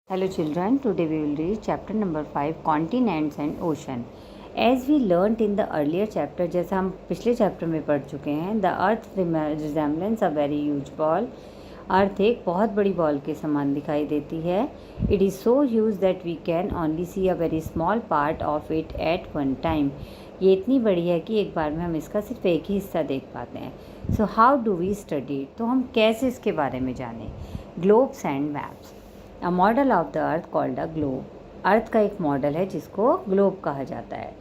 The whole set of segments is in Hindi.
Hello children, today we will read chapter number 5 continents and ocean. As we learnt in the earlier chapter, जैसा हम पिछले चैप्टर में पढ़ चुके हैं, the earth resembles a very huge ball. अर्थ एक बहुत बड़ी बॉल के समान दिखाई देती है. It is so huge that we can only see a very small part of it at one time. ये इतनी बड़ी है कि एक बार में हम इसका सिर्फ एक ही हिस्सा देख पाते हैं. So how do we study it? तो हम कैसे इसके बारे में जानें? Globes and maps. A model of the earth called a globe. Earth का एक मॉडल है जिसको ग्लोब कहा जाता है.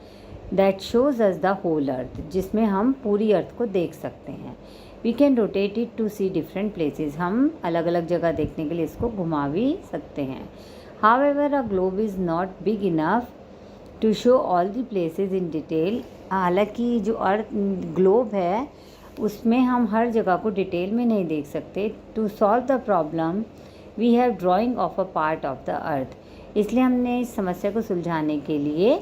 That shows us the whole earth, जिसमें हम पूरी अर्थ को देख सकते हैं. We can rotate it to see different places. हम अलग अलग जगह देखने के लिए इसको घुमा भी सकते हैं. However a globe is not big enough to show all the places in detail. हालांकि जो अर्थ ग्लोब है उसमें हम हर जगह को डिटेल में नहीं देख सकते. To solve the problem we have drawing of a part of the earth. इसलिए हमने इस समस्या को सुलझाने के लिए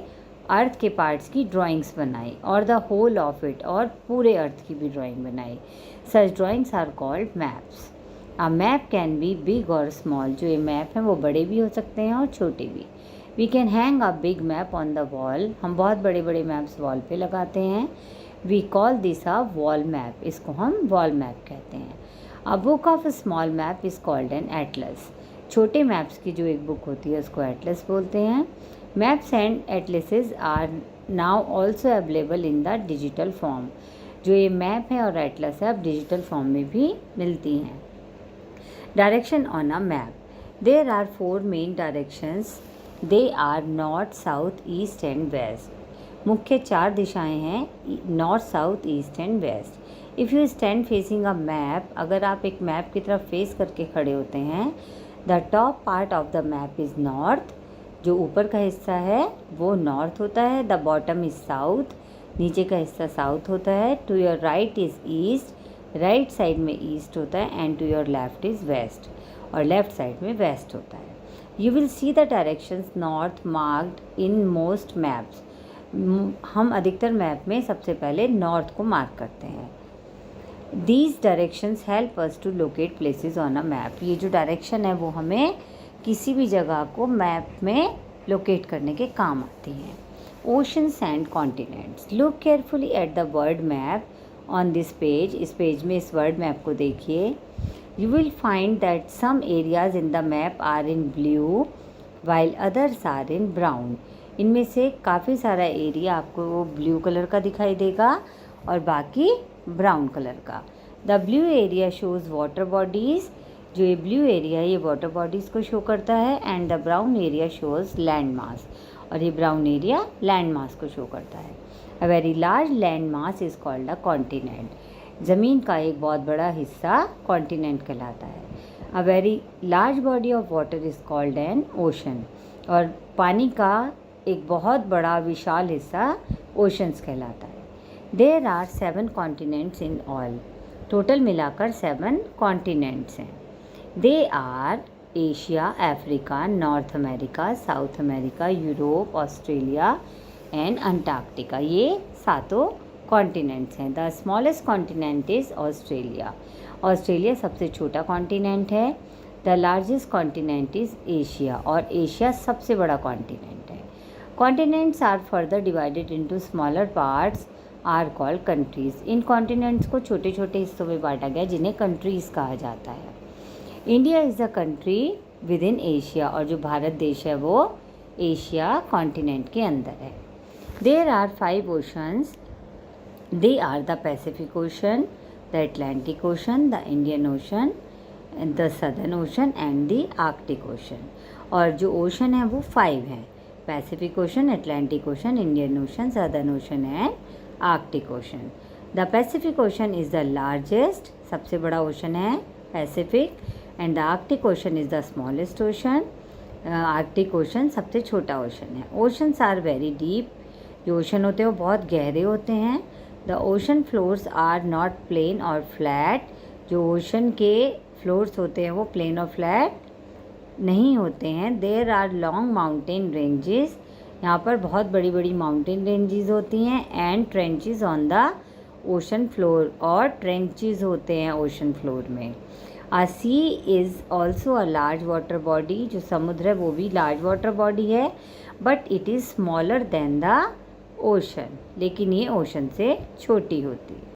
अर्थ के पार्ट्स की ड्राइंग्स बनाई और द होल ऑफ इट, और पूरे अर्थ की भी ड्राइंग बनाई. Such drawings are called maps. A map can be big or small. जो ये मैप हैं वो बड़े भी हो सकते हैं और छोटे भी. We can hang a big map on the wall. हम बहुत बड़े बड़े मैप्स वॉल पे लगाते हैं. We call this a wall map. इसको हम वॉल मैप कहते हैं. A book of a small map is called an atlas. छोटे मैप्स की जो एक बुक होती है उसको एटलस बोलते हैं. Maps and atlases are now also available in the digital form. जो ये मैप है और एटलस है अब डिजिटल फॉर्म में भी मिलती हैं. Direction on a map. There are 4 main directions. They are north, south, east and west. मुख्य 4 दिशाएं हैं, north, south, east and west. If you stand facing a map, अगर आप एक मैप की तरफ फेस करके खड़े होते हैं, the top part of the map is north. जो ऊपर का हिस्सा है वो नॉर्थ होता है. The bottom is south. नीचे का हिस्सा साउथ होता है. To your right is east. Right side में ईस्ट होता है. And to your left is west. और लेफ्ट साइड में वेस्ट होता है. You will see the directions north marked in most maps. हम अधिकतर मैप में सबसे पहले नॉर्थ को मार्क करते हैं. These directions help us to locate places on a map. ये जो डायरेक्शन है वो हमें किसी भी जगह को मैप में लोकेट करने के काम आती हैं. Oceans and continents. Look carefully at the word map on this page. इस पेज में इस वर्ड मैप को देखिए. You will find that some areas in the map are in blue while others are in brown. इनमें से काफ़ी सारा एरिया आपको ब्लू कलर का दिखाई देगा और बाकी ब्राउन कलर का. The blue area shows water bodies. जो ये ब्लू एरिया है ये वाटर बॉडीज़ को शो करता है. And the brown area shows land mass. और ये ब्राउन एरिया लैंड मास को शो करता है. A very large land mass is called a continent. ज़मीन का एक बहुत बड़ा हिस्सा कॉन्टिनेंट कहलाता है. A very large body of water is called N ocean. और पानी का एक बहुत बड़ा विशाल हिस्सा ओशंस कहलाता है. There are 7 continents in all. Total मिलाकर 7 कॉन्टिनेंट्स हैं. They are Asia, Africa, North America, South America, Europe, Australia and Antarctica. ये 7 कॉन्टिनेंट्स हैं. The smallest continent is Australia. Australia सबसे छोटा कॉन्टिनेंट है. The largest continent is Asia. और एशिया सबसे बड़ा कॉन्टिनेंट है. Continents are further divided into smaller parts are called countries. इन कॉन्टिनेंट्स को छोटे छोटे हिस्सों में बांटा गया जिन्हें कंट्रीज़ कहा जाता है. India is a country with in Asia. और जो भारत देश है वो एशिया कॉन्टिनेंट के अंदर है. There are 5 oceans. They are the Pacific Ocean, the Atlantic Ocean, the Indian Ocean, the Southern Ocean and the Arctic Ocean. और जो ओशन है वो 5 हैं. Pacific Ocean, Atlantic Ocean, Indian Ocean, Southern Ocean and Arctic Ocean. The Pacific Ocean is the largest. सबसे बड़ा ओशन है Pacific. And the Arctic Ocean is the smallest ocean. Arctic Ocean सबसे छोटा ओशन है. Oceans are very deep. जो ओशन होते हैं वो बहुत गहरे होते हैं. The ocean floors are not plain और फ्लैट. जो ओशन के फ्लोर्स होते हैं वो प्लेन और फ्लैट नहीं होते हैं. There are long mountain ranges. यहाँ पर बहुत बड़ी बड़ी माउंटेन रेंजेस होती हैं. And trenches on the ocean floor. और ट्रेंचेस होते हैं ओशन फ्लोर में. A sea is also a large water body, जो समुद्र है वो भी लार्ज वाटर बॉडी है, but it is smaller than the ocean, लेकिन ये ओशन से छोटी होती है।